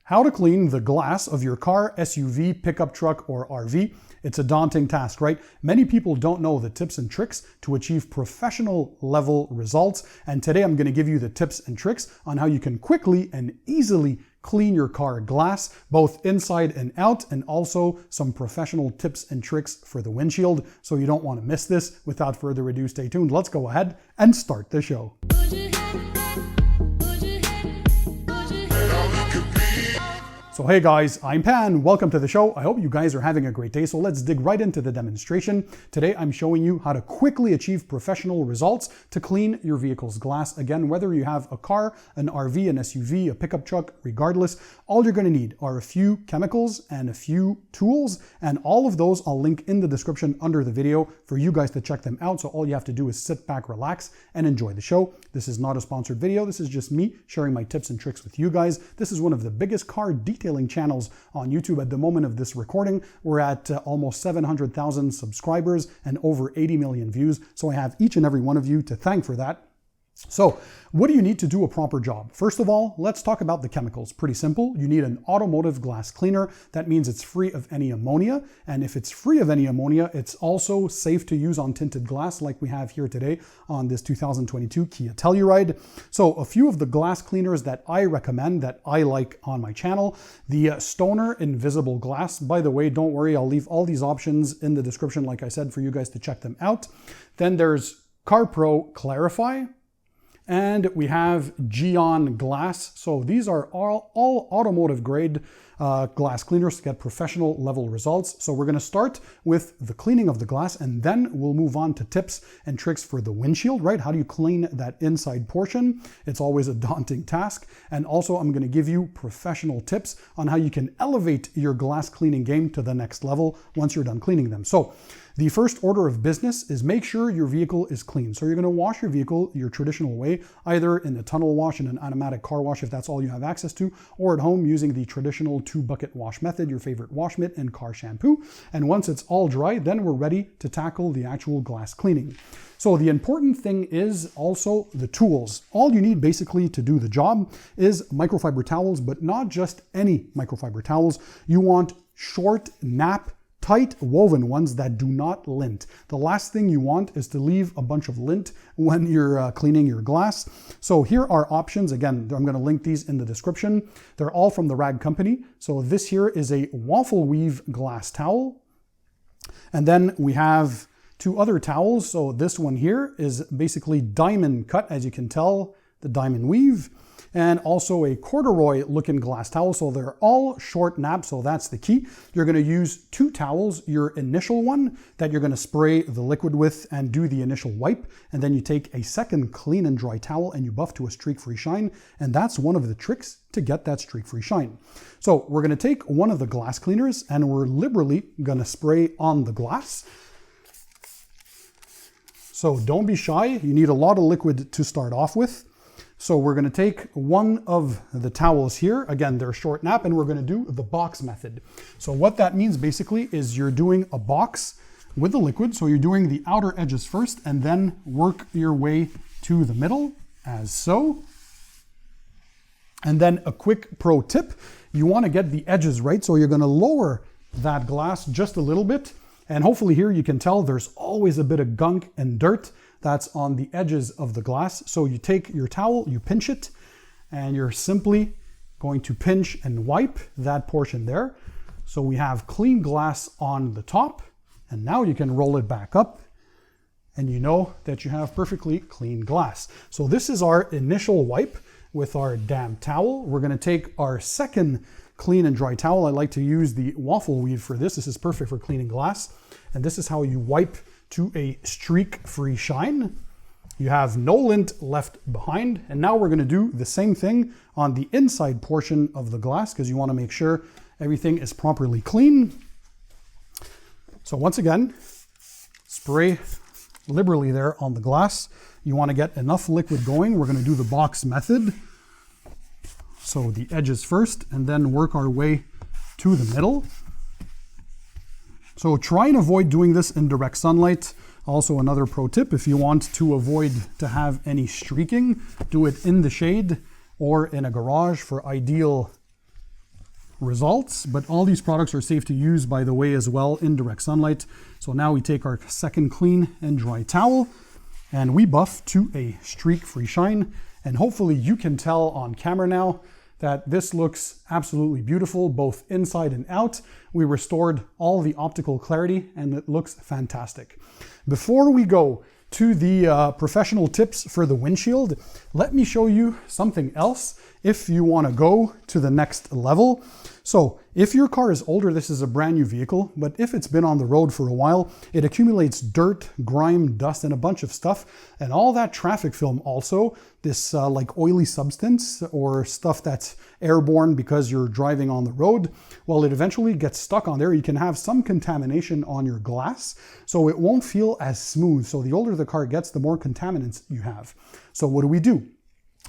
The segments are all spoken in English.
How to clean the glass of your car, SUV, pickup truck, or RV. It's a daunting task, right? Many people don't know the tips and tricks to achieve professional level results. And today I'm going to give you the tips and tricks on how you can quickly and easily clean your car glass, both inside and out, and also some professional tips and tricks for the windshield. So you don't want to miss this. Without further ado, stay tuned. Let's go ahead and start the show. So hey guys, I'm Pan, welcome to the show. I hope you guys are having a great day. So let's dig right into the demonstration. Today I'm showing you how to quickly achieve professional results to clean your vehicle's glass. Again, whether you have a car, an RV, an SUV, a pickup truck, regardless, all you're gonna need are a few chemicals and a few tools, and all of those I'll link in the description under the video for you guys to check them out. So all you have to do is sit back, relax, and enjoy the show. This is not a sponsored video. This is just me sharing my tips and tricks with you guys. This is one of the biggest car detailing channels on YouTube at the moment of this recording. We're at almost 700,000 subscribers and over 80 million views. So I have each and every one of you to thank for that. So what do you need to do a proper job? First of all, let's talk about the chemicals. Pretty simple. You need an automotive glass cleaner. That means it's free of any ammonia. And if it's free of any ammonia, it's also safe to use on tinted glass like we have here today on this 2022 Kia Telluride. So a few of the glass cleaners that I recommend, that I like on my channel, the Stoner Invisible Glass. By the way, don't worry, I'll leave all these options in the description, like I said, for you guys to check them out. Then there's CarPro Clarify. And we have Geon Glass. So these are all automotive grade glass cleaners to get professional level results. So we're gonna start with the cleaning of the glass, and then we'll move on to tips and tricks for the windshield, right? How do you clean that inside portion? It's always a daunting task. And also I'm gonna give you professional tips on how you can elevate your glass cleaning game to the next level once you're done cleaning them. So the first order of business is make sure your vehicle is clean. So you're gonna wash your vehicle your traditional way, either in a tunnel wash, in an automatic car wash if that's all you have access to, or at home using the traditional 2-bucket wash method, your favorite wash mitt and car shampoo. And once it's all dry, then we're ready to tackle the actual glass cleaning. So the important thing is also the tools. All you need basically to do the job is microfiber towels, but not just any microfiber towels. You want short nap tight woven ones that do not lint. The last thing you want is to leave a bunch of lint when you're cleaning your glass. So here are options. Again, I'm going to link these in the description. They're all from the Rag Company. So this here is a waffle weave glass towel. And then we have two other towels. So this one here is basically diamond cut, as you can tell, the diamond weave. And also a corduroy looking glass towel. So they're all short nap, so that's the key. You're gonna use two towels, your initial one that you're gonna spray the liquid with and do the initial wipe. And then you take a second clean and dry towel and you buff to a streak-free shine. And that's one of the tricks to get that streak-free shine. So we're gonna take one of the glass cleaners and we're liberally gonna spray on the glass. So don't be shy. You need a lot of liquid to start off with. So we're gonna take one of the towels here. Again, they're short nap, and we're gonna do the box method. So what that means basically is you're doing a box with the liquid. So you're doing the outer edges first and then work your way to the middle as so. And then a quick pro tip, you wanna get the edges right. So you're gonna lower that glass just a little bit. And hopefully here you can tell there's always a bit of gunk and dirt that's on the edges of the glass. So you take your towel, you pinch it, and you're simply going to pinch and wipe that portion there. So we have clean glass on the top, and now you can roll it back up, and you know that you have perfectly clean glass. So this is our initial wipe with our damp towel. We're gonna take our second clean and dry towel. I like to use the waffle weave for this. This is perfect for cleaning glass. And this is how you wipe to a streak-free shine. You have no lint left behind. And now we're gonna do the same thing on the inside portion of the glass because you wanna make sure everything is properly clean. So once again, spray liberally there on the glass. You wanna get enough liquid going. We're gonna do the box method. So the edges first and then work our way to the middle. So try and avoid doing this in direct sunlight. Also another pro tip, if you want to avoid to have any streaking, do it in the shade or in a garage for ideal results, but all these products are safe to use, by the way, as well in direct sunlight. So now we take our second clean and dry towel and we buff to a streak-free shine. And hopefully you can tell on camera now that this looks absolutely beautiful, both inside and out. We restored all the optical clarity and it looks fantastic. Before we go to the professional tips for the windshield, let me show you something else if you want to go to the next level. So if your car is older, this is a brand new vehicle, but if it's been on the road for a while, it accumulates dirt, grime, dust, and a bunch of stuff. And all that traffic film also, this like oily substance or stuff that's airborne because you're driving on the road, well, it eventually gets stuck on there. You can have some contamination on your glass, so it won't feel as smooth. So the older the car gets, the more contaminants you have. So what do?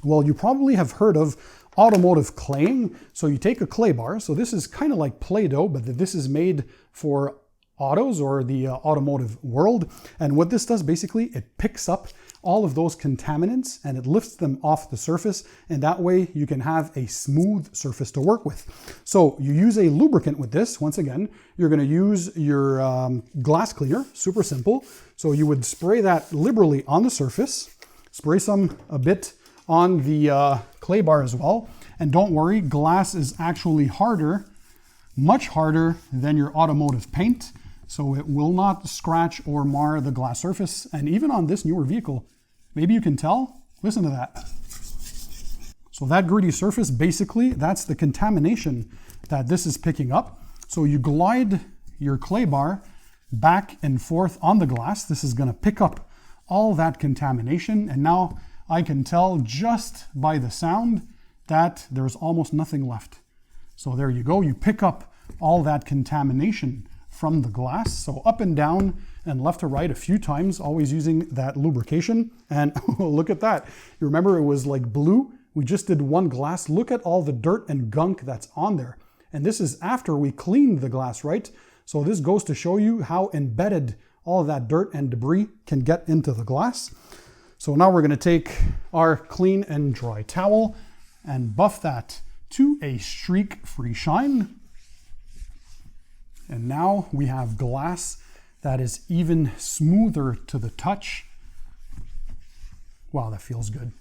Well, you probably have heard of automotive claying. So you take a clay bar. So this is kind of like Play-Doh, but this is made for autos or the automotive world. And what this does, basically, it picks up all of those contaminants and it lifts them off the surface. And that way you can have a smooth surface to work with. So you use a lubricant with this. Once again, you're going to use your glass cleaner, super simple. So you would spray that liberally on the surface, spray a bit on the clay bar as well. And don't worry, glass is actually harder, much harder than your automotive paint. So it will not scratch or mar the glass surface. And even on this newer vehicle, maybe you can tell, listen to that. So that gritty surface, basically, that's the contamination that this is picking up. So you glide your clay bar back and forth on the glass. This is gonna pick up all that contamination. And now I can tell just by the sound that there's almost nothing left. So there you go. You pick up all that contamination from the glass. So up and down and left to right a few times, always using that lubrication. And look at that. You remember it was like blue? We just did one glass. Look at all the dirt and gunk that's on there. And this is after we cleaned the glass, right? So this goes to show you how embedded all of that dirt and debris can get into the glass. So now we're going to take our clean and dry towel and buff that to a streak-free shine. And now we have glass that is even smoother to the touch. Wow, that feels good.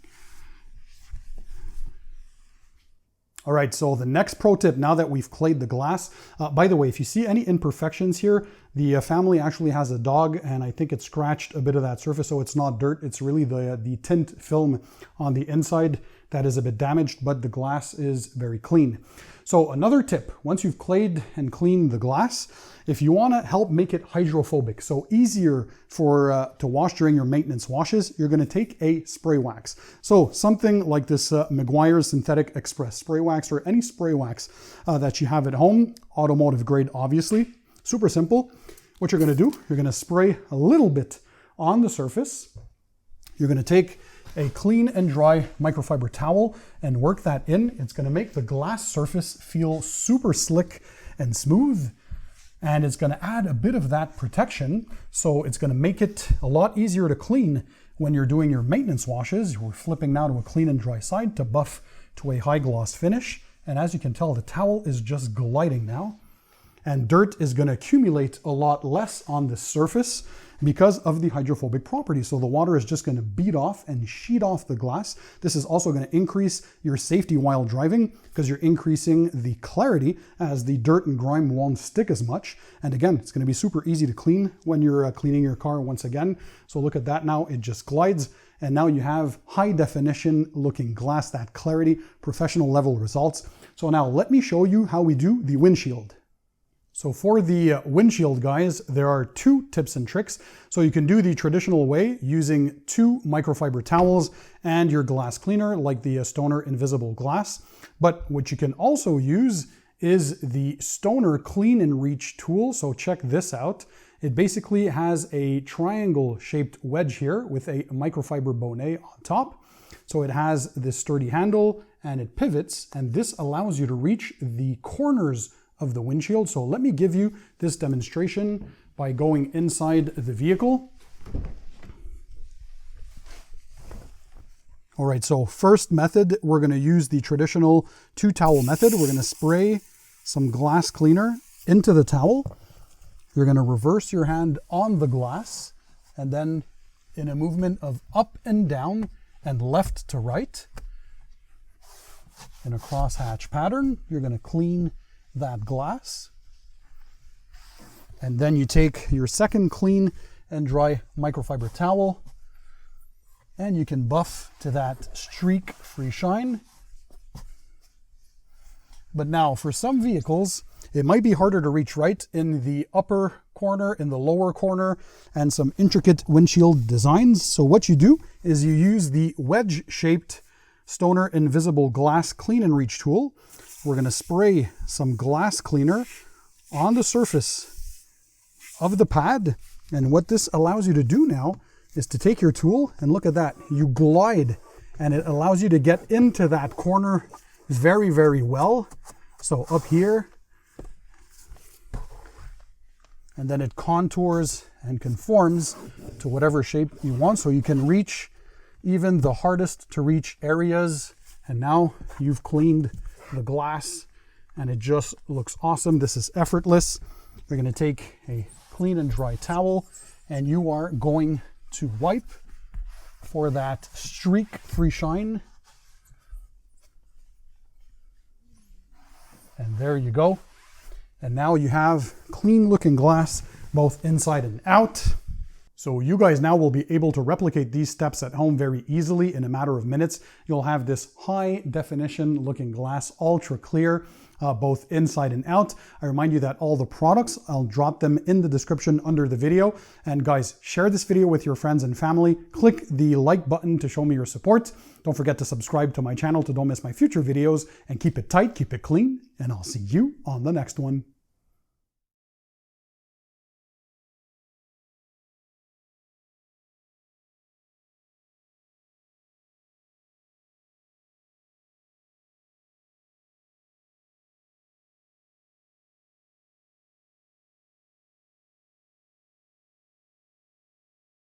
All right, so the next pro tip, now that we've clayed the glass, by the way, if you see any imperfections here, the family actually has a dog and I think it scratched a bit of that surface, so it's not dirt, it's really the tint film on the inside that is a bit damaged, but the glass is very clean. So another tip, once you've clayed and cleaned the glass, if you want to help make it hydrophobic, so easier for to wash during your maintenance washes, you're going to take a spray wax. So something like this Meguiar's Synthetic Express spray wax or any spray wax that you have at home, automotive grade obviously, super simple. What you're going to do, you're going to spray a little bit on the surface. You're going to take a clean and dry microfiber towel and work that in. It's going to make the glass surface feel super slick and smooth. And it's going to add a bit of that protection. So it's going to make it a lot easier to clean when you're doing your maintenance washes. We're flipping now to a clean and dry side to buff to a high gloss finish. And as you can tell, the towel is just gliding now. And dirt is going to accumulate a lot less on the surface because of the hydrophobic property. So the water is just going to bead off and sheet off the glass. This is also going to increase your safety while driving because you're increasing the clarity as the dirt and grime won't stick as much. And again, it's going to be super easy to clean when you're cleaning your car once again. So look at that now, it just glides. And now you have high definition looking glass, that clarity, professional level results. So now let me show you how we do the windshield. So for the windshield, guys, there are two tips and tricks. So you can do the traditional way using 2 microfiber towels and your glass cleaner like the Stoner Invisible Glass. But what you can also use is the Stoner Clean and Reach tool. So check this out. It basically has a triangle shaped wedge here with a microfiber bonnet on top. So it has this sturdy handle and it pivots, and this allows you to reach the corners of the windshield. So let me give you this demonstration by going inside the vehicle. All right, so first method, we're going to use the traditional 2 towel method. We're going to spray some glass cleaner into the towel. You're going to reverse your hand on the glass, and then in a movement of up and down and left to right, in a crosshatch pattern, you're going to clean that glass. And then you take your second clean and dry microfiber towel, and you can buff to that streak-free shine. But now, for some vehicles, it might be harder to reach right in the upper corner, in the lower corner, and some intricate windshield designs. So what you do is you use the wedge-shaped Stoner Invisible Glass Clean and Reach tool. We're going to spray some glass cleaner on the surface of the pad. And what this allows you to do now is to take your tool and look at that. You glide, and it allows you to get into that corner very, very well. So up here, and then it contours and conforms to whatever shape you want, so you can reach even the hardest to reach areas. And now you've cleaned the glass, and it just looks awesome. This is effortless. You're going to take a clean and dry towel, and you are going to wipe for that streak-free shine. And there you go. And now you have clean looking glass both inside and out. So you guys now will be able to replicate these steps at home very easily in a matter of minutes. You'll have this high definition looking glass, ultra clear, both inside and out. I remind you that all the products, I'll drop them in the description under the video. And guys, share this video with your friends and family. Click the like button to show me your support. Don't forget to subscribe to my channel to don't miss my future videos, and keep it tight, keep it clean, and I'll see you on the next one.